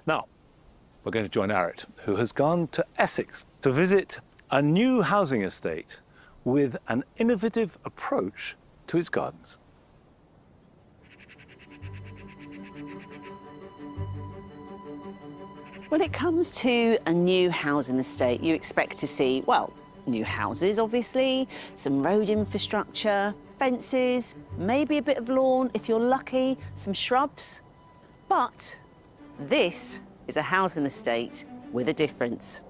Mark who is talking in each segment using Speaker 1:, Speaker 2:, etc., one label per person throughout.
Speaker 1: Now, we're going to join Arit, who has gone to Essex to visit a new housing estate with an innovative approach to its gardens.
Speaker 2: When it comes to a new housing estate, you expect to see, well, new houses, obviously, some road infrastructure, fences, maybe a bit of lawn, if you're lucky, some shrubs. But this is a housing estate with a difference.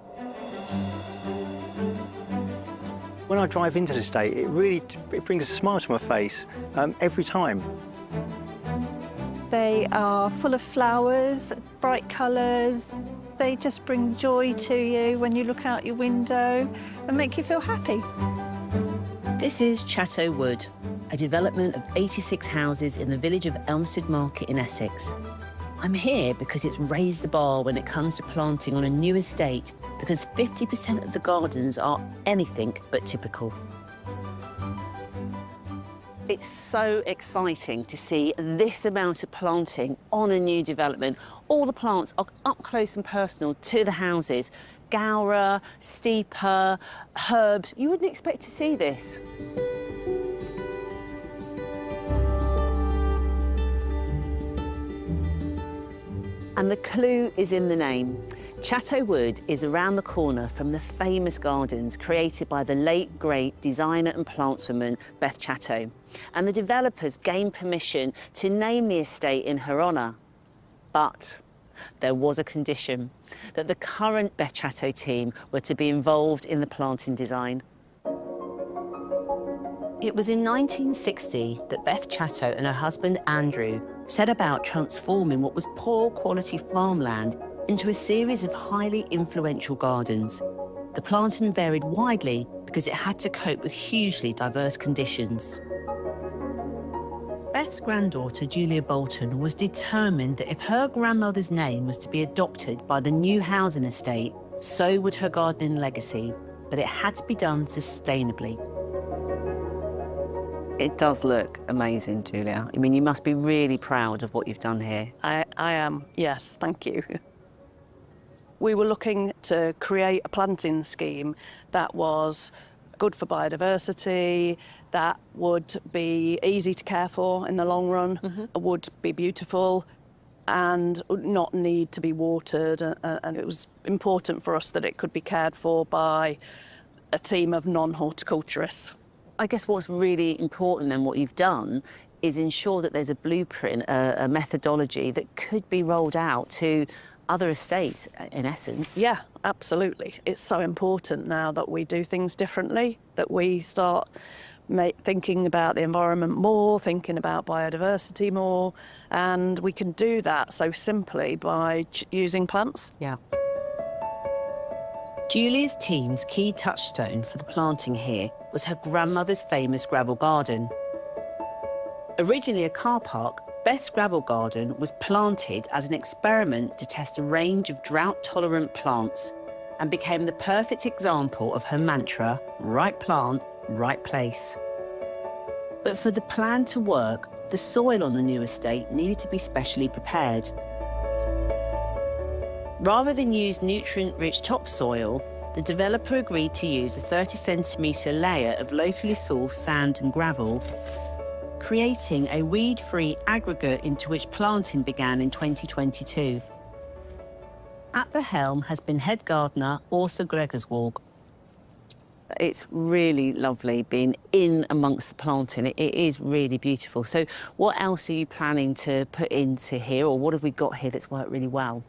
Speaker 3: When I drive into the estate, it brings a smile to my face every time.
Speaker 4: They are full of flowers, bright colours. They just bring joy to you when you look out your window and make you feel happy.
Speaker 2: This is Chattowood, a development of 86 houses in the village of Elmstead Market in Essex. I'm here because it's raised the bar when it comes to planting on a new estate, because 50% of the gardens are anything but typical. It's so exciting to see this amount of planting on a new development. All the plants are up close and personal to the houses. Gaura, steeper, herbs. You wouldn't expect to see this. And the clue is in the name. Chattowood is around the corner from the famous gardens created by the late, great designer and plantswoman Beth Chatto. And the developers gained permission to name the estate in her honour. But there was a condition, that the current Beth Chatto team were to be involved in the planting design. It was in 1960 that Beth Chatto and her husband Andrew set about transforming what was poor quality farmland into a series of highly influential gardens. The planting varied widely because it had to cope with hugely diverse conditions. Beth's granddaughter, Julia Bolton, was determined that if her grandmother's name was to be adopted by the new housing estate, so would her gardening legacy, but it had to be done sustainably. It does look amazing, Julia. I mean, you must be really proud of what you've done here.
Speaker 5: I am, yes, thank you. We were looking to create a planting scheme that was good for biodiversity, that would be easy to care for in the long run, would be beautiful and not need to be watered. And it was important for us that it could be cared for by a team of non-horticulturists.
Speaker 2: I guess what's really important and what you've done is ensure that there's a blueprint, a methodology that could be rolled out to other estates, in essence.
Speaker 5: Yeah, absolutely. It's so important now that we do things differently, that we start thinking about the environment more, thinking about biodiversity more, and we can do that so simply by using plants.
Speaker 2: Yeah. Julia's team's key touchstone for the planting here was her grandmother's famous gravel garden. Originally a car park, Beth's gravel garden was planted as an experiment to test a range of drought-tolerant plants and became the perfect example of her mantra, right plant, right place. But for the plan to work, the soil on the new estate needed to be specially prepared. Rather than use nutrient-rich topsoil, the developer agreed to use a 30-centimetre layer of locally sourced sand and gravel, creating a weed-free aggregate into which planting began in 2022. At the helm has been head gardener Åsa Gregerswalg. It's really lovely being in amongst the planting. It is really beautiful. So what else are you planning to put into here, or what have we got here that's worked really well?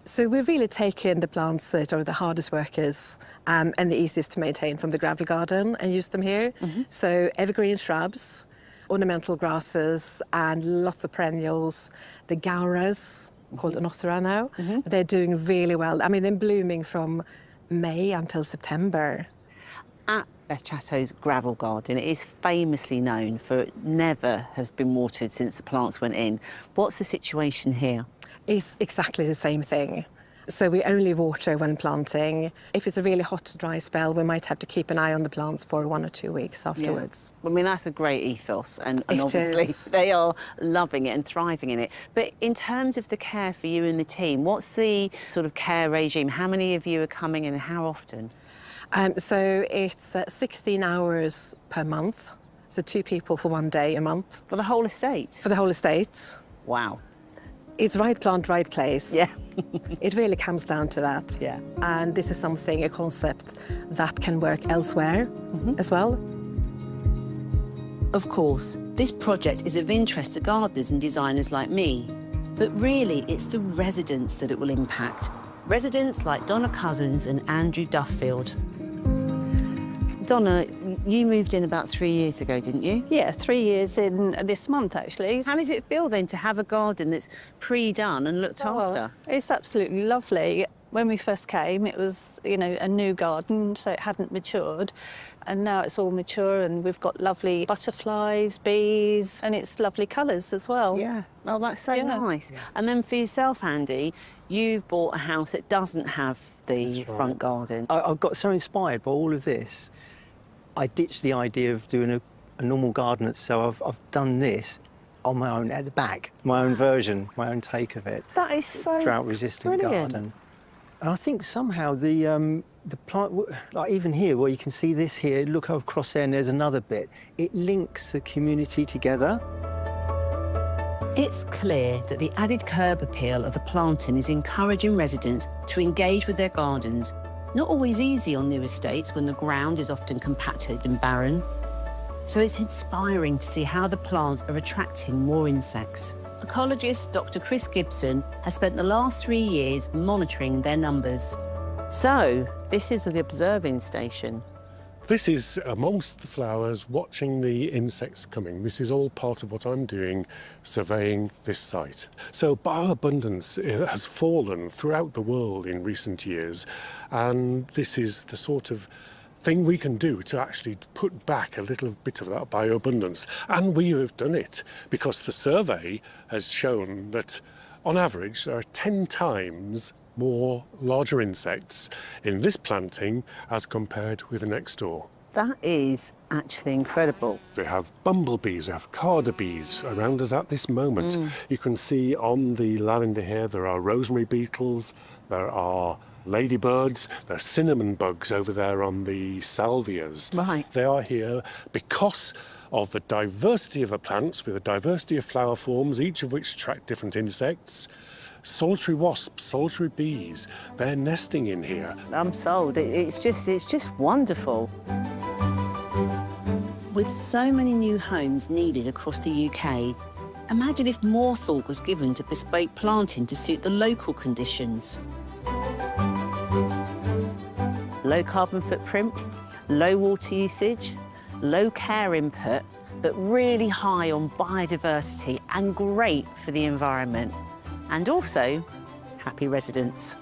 Speaker 6: So we've really taken the plants that are the hardest workers and the easiest to maintain from the gravel garden and used them here. So evergreen shrubs, ornamental grasses and lots of perennials. The gauras, called Anothera now, they're doing really well. I mean, they're blooming from May until September.
Speaker 2: At Beth Chatto's gravel garden, it is famously known for it never has been watered since the plants went in. What's the situation here?
Speaker 6: It's exactly the same thing. So we only water when planting. If it's a really hot, dry spell, we might have to keep an eye on the plants for 1 or 2 weeks afterwards.
Speaker 2: I mean, that's a great ethos, and
Speaker 6: It
Speaker 2: obviously
Speaker 6: is.
Speaker 2: they are loving it and thriving in it. But in terms of the care for you and the team, what's the sort of care regime? How many of you are coming and how often?
Speaker 6: So it's 16 hours per month. So 2 people for 1 day a month.
Speaker 2: For the whole estate?
Speaker 6: For the whole estate.
Speaker 2: Wow.
Speaker 6: It's right plant, right place.
Speaker 2: Yeah.
Speaker 6: It really comes down to that.
Speaker 2: Yeah.
Speaker 6: And this is something, a concept that can work elsewhere as well.
Speaker 2: Of course, this project is of interest to gardeners and designers like me. But really, it's the residents that it will impact. Residents like Donna Cousins and Andrew Duffield. Donna, you moved in about 3 years ago, didn't you?
Speaker 4: Yeah, 3 years in this month, actually.
Speaker 2: How does it feel then to have a garden that's pre-done and looked after?
Speaker 4: It's absolutely lovely. When we first came, it was, you know, a new garden, so it hadn't matured. And now it's all mature and we've got lovely butterflies, bees, and it's lovely colours as well.
Speaker 2: Yeah. Oh, that's so
Speaker 4: Yeah.
Speaker 2: nice. And then for yourself, Andy, you've bought a house that doesn't have the front garden.
Speaker 3: I've got so inspired by all of this. I ditched the idea of doing a normal garden, so I've done this on my own at the back, my own version, my own take of it.
Speaker 2: That is so
Speaker 3: Drought-resistant
Speaker 2: brilliant.
Speaker 3: garden. And I think somehow the plant, like even here, where you can see this here, look across there and there's another bit, it links the community together.
Speaker 2: It's clear that the added curb appeal of the planting is encouraging residents to engage with their gardens. Not always easy on new estates when the ground is often compacted and barren. So it's inspiring to see how the plants are attracting more insects. Ecologist Dr. Chris Gibson has spent the last 3 years monitoring their numbers. So this is the observing station.
Speaker 7: This is amongst the flowers, watching the insects coming. This is all part of what I'm doing, surveying this site. So bioabundance has fallen throughout the world in recent years, and this is the sort of thing we can do to actually put back a little bit of that bioabundance. And we have done it, because the survey has shown that on average there are 10 times more larger insects in this planting as compared with the next door.
Speaker 2: That is actually incredible.
Speaker 7: We have bumblebees, we have carder bees around us at this moment. You can see on the lavender here there are rosemary beetles, there are ladybirds, there are cinnamon bugs over there on the salvias.
Speaker 2: Right.
Speaker 7: They are here because of the diversity of the plants, with a diversity of flower forms, each of which attract different insects. Solitary wasps, solitary bees, they're nesting in here.
Speaker 2: I'm sold. It's just wonderful. With so many new homes needed across the UK, imagine if more thought was given to bespoke planting to suit the local conditions. Low carbon footprint, low water usage, low care input, but really high on biodiversity and great for the environment. And also, happy residents.